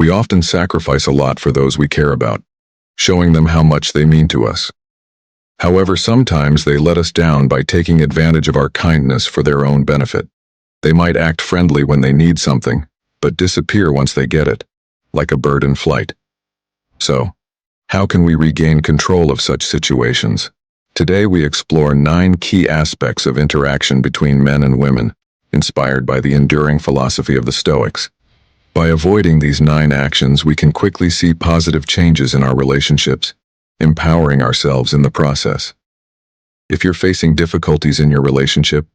We often sacrifice a lot for those we care about, showing them how much they mean to us. However, sometimes they let us down by taking advantage of our kindness for their own benefit. They might act friendly when they need something, but disappear once they get it, like a bird in flight. So, how can we regain control of such situations? Today we explore 9 key aspects of interaction between men and women, inspired by the enduring philosophy of the Stoics. By avoiding these 9 actions, we can quickly see positive changes in our relationships, empowering ourselves in the process. If you're facing difficulties in your relationship,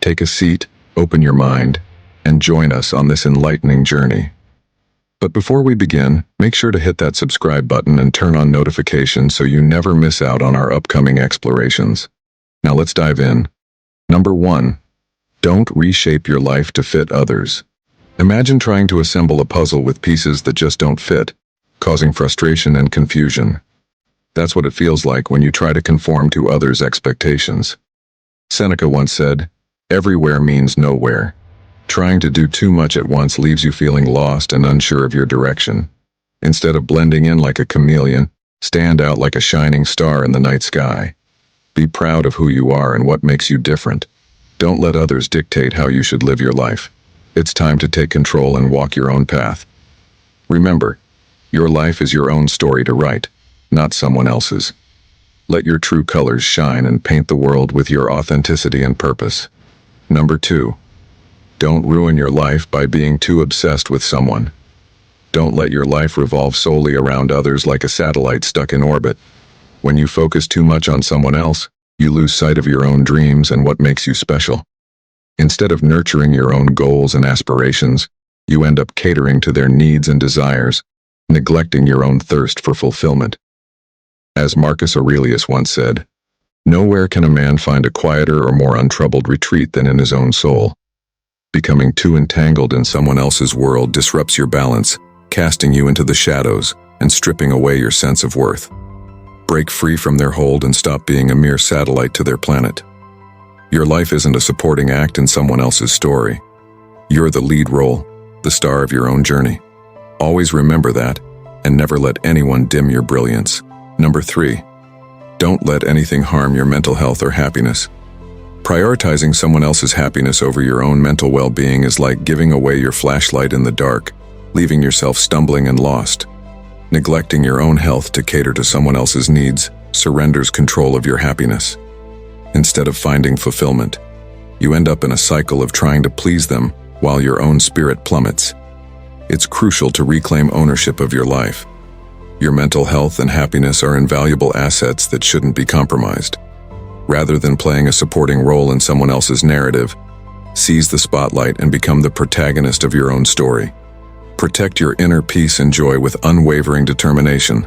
take a seat, open your mind, and join us on this enlightening journey. But before we begin, make sure to hit that subscribe button and turn on notifications so you never miss out on our upcoming explorations. Now let's dive in. Number 1. Don't reshape your life to fit others. Imagine trying to assemble a puzzle with pieces that just don't fit, causing frustration and confusion. That's what it feels like when you try to conform to others' expectations. Seneca once said, "Everywhere means nowhere." Trying to do too much at once leaves you feeling lost and unsure of your direction. Instead of blending in like a chameleon, stand out like a shining star in the night sky. Be proud of who you are and what makes you different. Don't let others dictate how you should live your life. It's time to take control and walk your own path. Remember, your life is your own story to write, not someone else's. Let your true colors shine and paint the world with your authenticity and purpose. Number 2. Don't ruin your life by being too obsessed with someone. Don't let your life revolve solely around others like a satellite stuck in orbit. When you focus too much on someone else, you lose sight of your own dreams and what makes you special. Instead of nurturing your own goals and aspirations, you end up catering to their needs and desires, neglecting your own thirst for fulfillment. As Marcus Aurelius once said, "Nowhere can a man find a quieter or more untroubled retreat than in his own soul." Becoming too entangled in someone else's world disrupts your balance, casting you into the shadows and stripping away your sense of worth. Break free from their hold and stop being a mere satellite to their planet. Your life isn't a supporting act in someone else's story. You're the lead role, the star of your own journey. Always remember that, and never let anyone dim your brilliance. Number 3. Don't let anything harm your mental health or happiness. Prioritizing someone else's happiness over your own mental well-being is like giving away your flashlight in the dark, leaving yourself stumbling and lost. Neglecting your own health to cater to someone else's needs surrenders control of your happiness. Instead of finding fulfillment, you end up in a cycle of trying to please them while your own spirit plummets. It's crucial to reclaim ownership of your life. Your mental health and happiness are invaluable assets that shouldn't be compromised. Rather than playing a supporting role in someone else's narrative, seize the spotlight and become the protagonist of your own story. Protect your inner peace and joy with unwavering determination.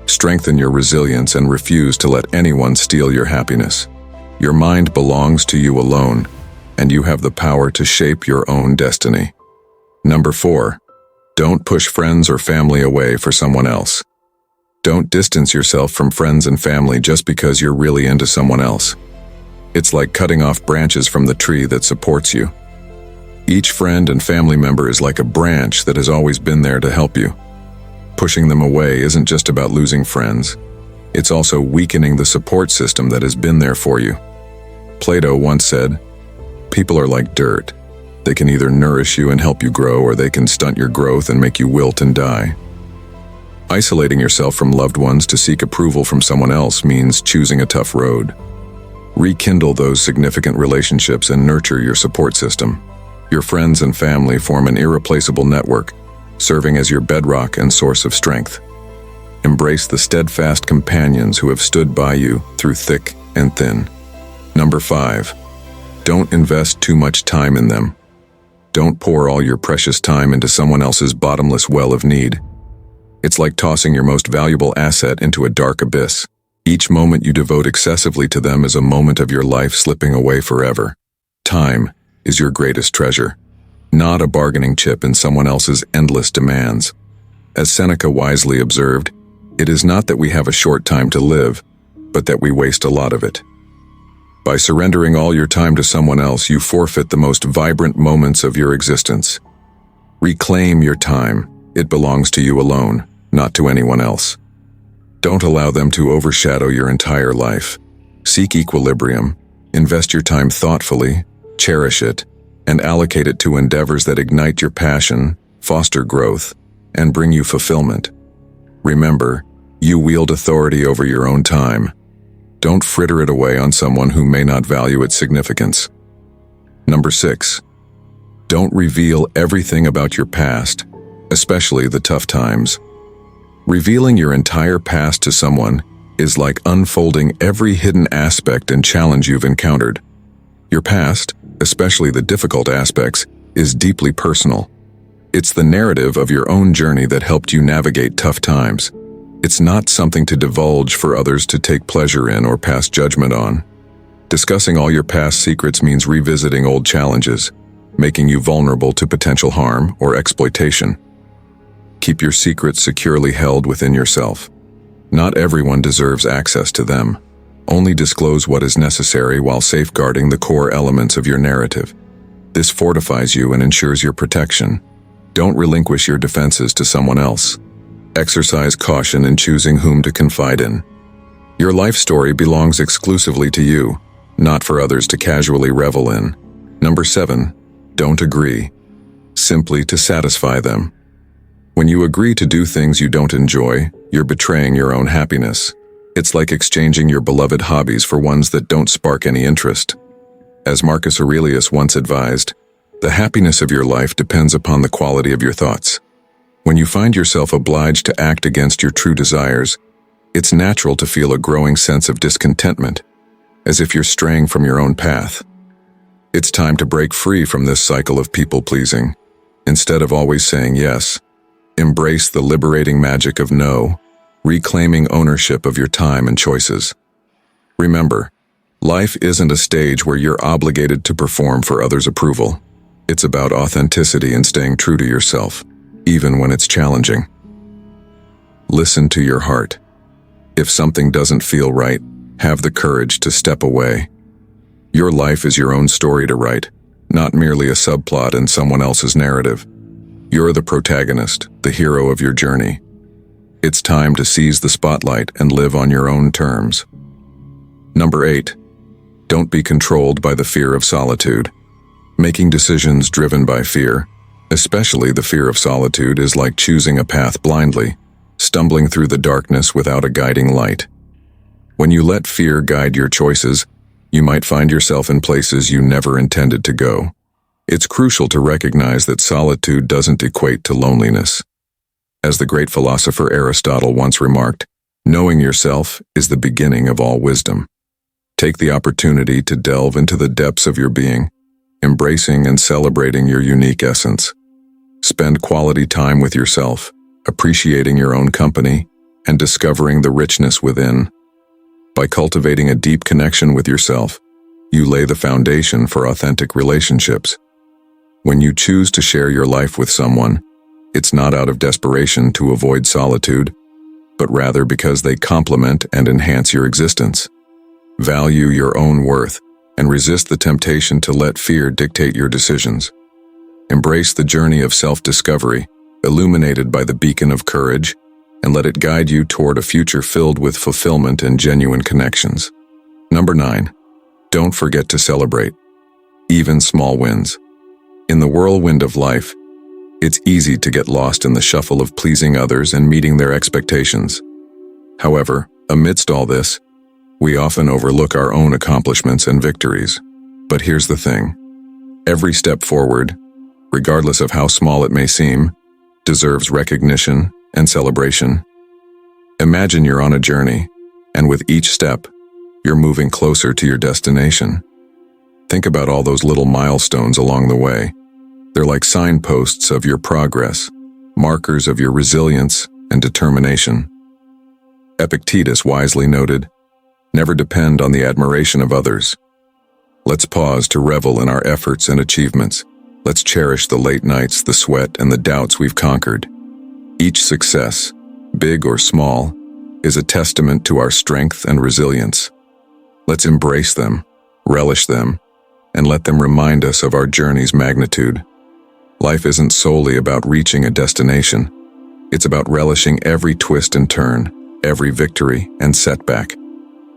Strengthen your resilience and refuse to let anyone steal your happiness. Your mind belongs to you alone, and you have the power to shape your own destiny. Number 4. Don't push friends or family away for someone else. Don't distance yourself from friends and family just because you're really into someone else. It's like cutting off branches from the tree that supports you. Each friend and family member is like a branch that has always been there to help you. Pushing them away isn't just about losing friends. It's also weakening the support system that has been there for you. Plato once said, "People are like dirt. They can either nourish you and help you grow, or they can stunt your growth and make you wilt and die." Isolating yourself from loved ones to seek approval from someone else means choosing a tough road. Rekindle those significant relationships and nurture your support system. Your friends and family form an irreplaceable network, serving as your bedrock and source of strength. Embrace the steadfast companions who have stood by you through thick and thin. Number 5. Don't invest too much time in them. Don't pour all your precious time into someone else's bottomless well of need. It's like tossing your most valuable asset into a dark abyss. Each moment you devote excessively to them is a moment of your life slipping away forever. Time is your greatest treasure, not a bargaining chip in someone else's endless demands. As Seneca wisely observed, it is not that we have a short time to live, but that we waste a lot of it. By surrendering all your time to someone else, you forfeit the most vibrant moments of your existence. Reclaim your time, It belongs to you alone, not to anyone else. Don't allow them to overshadow your entire life. Seek equilibrium, invest your time thoughtfully, cherish it, and allocate it to endeavors that ignite your passion, foster growth, and bring you fulfillment. Remember, you wield authority over your own time. Don't fritter it away on someone who may not value its significance. Number 6. Don't reveal everything about your past, especially the tough times. Revealing your entire past to someone is like unfolding every hidden aspect and challenge you've encountered. Your past, especially the difficult aspects, is deeply personal. It's the narrative of your own journey that helped you navigate tough times. It's not something to divulge for others to take pleasure in or pass judgment on. Discussing all your past secrets means revisiting old challenges, making you vulnerable to potential harm or exploitation. Keep your secrets securely held within yourself. Not everyone deserves access to them. Only disclose what is necessary while safeguarding the core elements of your narrative. This fortifies you and ensures your protection. Don't relinquish your defenses to someone else. Exercise caution in choosing whom to confide in. Your life story belongs exclusively to you, not for others to casually revel in. Number 7. Don't agree, simply to satisfy them. When you agree to do things you don't enjoy, you're betraying your own happiness. It's like exchanging your beloved hobbies for ones that don't spark any interest. As Marcus Aurelius once advised, the happiness of your life depends upon the quality of your thoughts. When you find yourself obliged to act against your true desires, it's natural to feel a growing sense of discontentment, as if you're straying from your own path. It's time to break free from this cycle of people-pleasing. Instead of always saying yes, embrace the liberating magic of no, reclaiming ownership of your time and choices. Remember, life isn't a stage where you're obligated to perform for others' approval. It's about authenticity and staying true to yourself, even when it's challenging. Listen to your heart. If something doesn't feel right, have the courage to step away. Your life is your own story to write, not merely a subplot in someone else's narrative. You're the protagonist, the hero of your journey. It's time to seize the spotlight and live on your own terms. Number 8. Don't be controlled by the fear of solitude. Making decisions driven by fear, especially the fear of solitude, is like choosing a path blindly, stumbling through the darkness without a guiding light. When you let fear guide your choices, you might find yourself in places you never intended to go. It's crucial to recognize that solitude doesn't equate to loneliness. As the great philosopher Aristotle once remarked, knowing yourself is the beginning of all wisdom. Take the opportunity to delve into the depths of your being, embracing and celebrating your unique essence. Spend quality time with yourself, appreciating your own company, and discovering the richness within. By cultivating a deep connection with yourself, you lay the foundation for authentic relationships. When you choose to share your life with someone, it's not out of desperation to avoid solitude, but rather because they complement and enhance your existence. Value your own worth and resist the temptation to let fear dictate your decisions. Embrace the journey of self-discovery, illuminated by the beacon of courage, and let it guide you toward a future filled with fulfillment and genuine connections. Number 9. Don't forget to celebrate, even small wins. In the whirlwind of life, it's easy to get lost in the shuffle of pleasing others and meeting their expectations. However, amidst all this, we often overlook our own accomplishments and victories. But here's the thing. Every step forward, regardless of how small it may seem, deserves recognition and celebration. Imagine you're on a journey, and with each step, you're moving closer to your destination. Think about all those little milestones along the way. They're like signposts of your progress, markers of your resilience and determination. Epictetus wisely noted, "Never depend on the admiration of others." Let's pause to revel in our efforts and achievements. Let's cherish the late nights, the sweat, and the doubts we've conquered. Each success, big or small, is a testament to our strength and resilience. Let's embrace them, relish them, and let them remind us of our journey's magnitude. Life isn't solely about reaching a destination. It's about relishing every twist and turn, every victory and setback.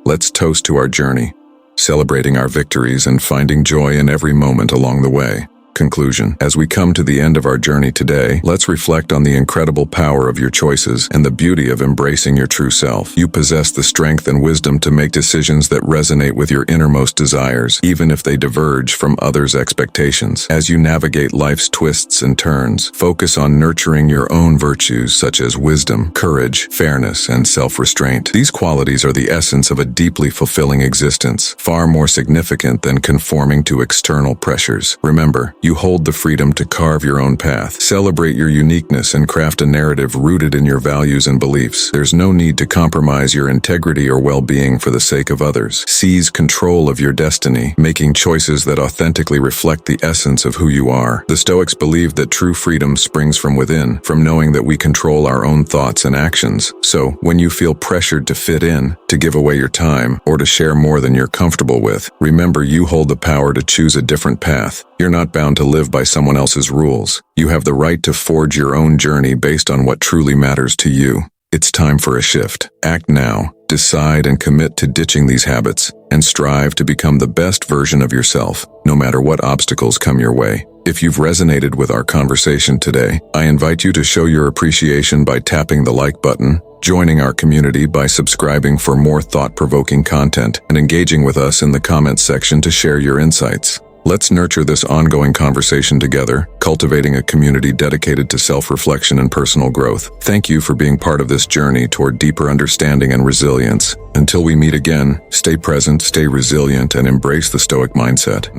Let's toast to our journey, celebrating our victories and finding joy in every moment along the way. Conclusion. As we come to the end of our journey today, let's reflect on the incredible power of your choices and the beauty of embracing your true self. You possess the strength and wisdom to make decisions that resonate with your innermost desires, even if they diverge from others' expectations. As you navigate life's twists and turns, focus on nurturing your own virtues such as wisdom, courage, fairness, and self-restraint. These qualities are the essence of a deeply fulfilling existence, far more significant than conforming to external pressures. Remember, you hold the freedom to carve your own path. Celebrate your uniqueness and craft a narrative rooted in your values and beliefs. There's no need to compromise your integrity or well-being for the sake of others. Seize control of your destiny, making choices that authentically reflect the essence of who you are. The Stoics believed that true freedom springs from within, from knowing that we control our own thoughts and actions. So, when you feel pressured to fit in, to give away your time, or to share more than you're comfortable with, remember you hold the power to choose a different path. You're not bound to live by someone else's rules. You have the right to forge your own journey based on what truly matters to you. It's time for a shift. Act now. Decide and commit to ditching these habits, and strive to become the best version of yourself, no matter what obstacles come your way. If you've resonated with our conversation today, I invite you to show your appreciation by tapping the like button, joining our community by subscribing for more thought-provoking content, and engaging with us in the comments section to share your insights. Let's nurture this ongoing conversation together, cultivating a community dedicated to self-reflection and personal growth. Thank you for being part of this journey toward deeper understanding and resilience. Until we meet again, stay present, stay resilient, and embrace the Stoic mindset.